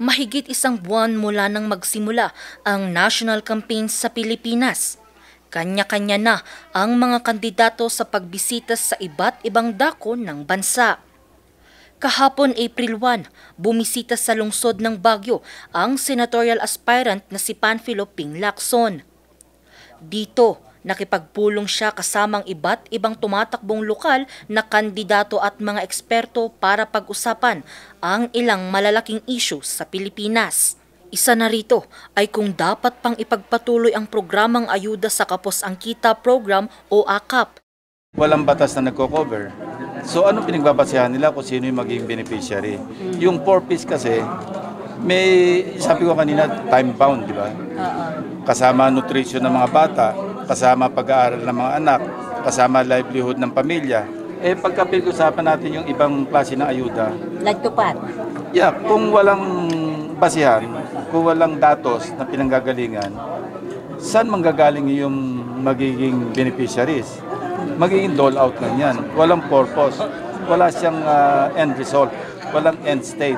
Mahigit isang buwan mula nang magsimula ang national campaign sa Pilipinas. Kanya-kanya na ang mga kandidato sa pagbisita sa iba't ibang dako ng bansa. Kahapon April 1, bumisita sa lungsod ng Baguio ang senatorial aspirant na si Panfilo Ping Lacson. Dito, nakipagpulong siya kasamang iba't ibang tumatakbong lokal na kandidato at mga eksperto para pag-usapan ang ilang malalaking issue sa Pilipinas. Isa na rito ay kung dapat pang ipagpatuloy ang programang Ayuda sa Kapos Angkita Program o AKAP. Walang batas na nagko-cover. So ano pinagbabasehan nila kung sino yung magiging beneficiary? Yung 4Ps kasi, may, sabi ko kanina, time-bound, di ba? Kasama nutrition ng mga bata, kasama pag-aaral ng mga anak, kasama livelihood ng pamilya. Eh pagka pinag-usapan natin yung ibang klase ng ayuda. Like tupad? Yeah, kung walang basihan, kung walang datos na pinanggagalingan, saan manggagaling yung magiging beneficiaries? Magiging dole out lang yan. Walang purpose. Wala siyang end result. Walang end state.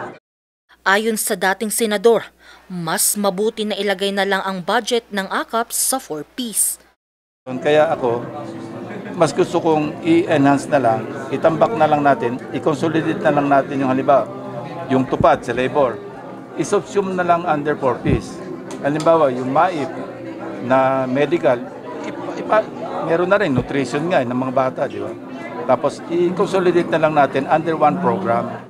Ayon sa dating senador, mas mabuti na ilagay na lang ang budget ng AKAP sa 4Ps. Kaya ako, mas gusto kong i-enhance na lang, itambak na lang natin, i-consolidate na lang natin yung halimbawa, yung tupad sa labor. I-subsume na lang under 4Ps. Halimbawa, yung MAIP na medical, meron na rin nutrition nga ng mga bata, di ba? Tapos i-consolidate na lang natin under one program.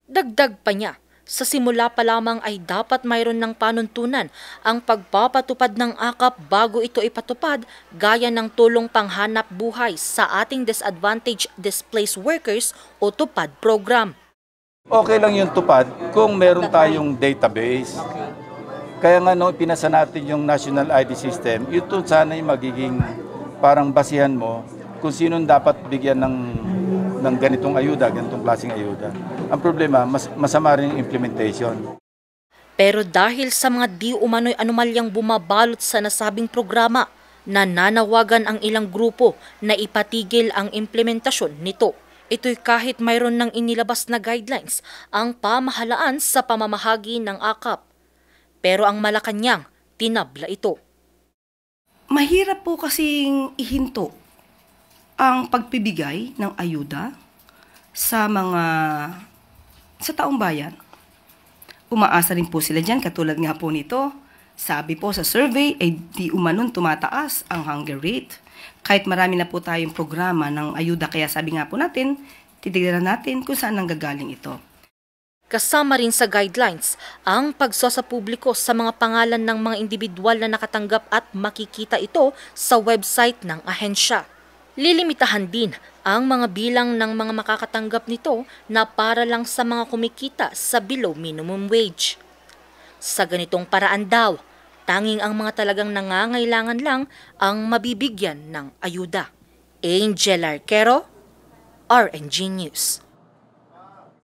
Dagdag pa niya, sa simula pa lamang ay dapat mayroon ng panuntunan ang pagpapatupad ng AKAP bago ito ipatupad gaya ng tulong panghanap buhay sa ating disadvantaged displaced workers o TUPAD program. Okay lang yung tupad kung meron tayong database. Kaya nga no, pinasa natin yung National ID System, ito sana yung magiging parang basihan mo kung sinong dapat bigyan ng ganitong ayuda, ganitong klaseng ayuda. Ang problema, masama rin yung implementation. Pero dahil sa mga di umano'y anomalyang bumabalot sa nasabing programa, nananawagan ang ilang grupo na ipatigil ang implementasyon nito. Ito'y kahit mayroon ng inilabas na guidelines ang pamahalaan sa pamamahagi ng AKAP. Pero ang Malacanang, tinabla ito. Mahirap po kasing ihinto ang pagpibigay ng ayuda sa taong bayan. Umaasa rin po sila dyan, katulad nga po nito. Sabi po sa survey, ay di umanon tumataas ang hunger rate. Kahit marami na po tayong programa ng ayuda, kaya sabi nga po natin, titignan natin kung saan nanggagaling ito. Kasama rin sa guidelines ang pagsasapubliko sa mga pangalan ng mga individual na nakatanggap at makikita ito sa website ng ahensya. Lilimitahan din ang mga bilang ng mga makakatanggap nito na para lang sa mga kumikita sa below minimum wage. Sa ganitong paraan daw, tanging ang mga talagang nangangailangan lang ang mabibigyan ng ayuda. Angel Arquero, RNG News.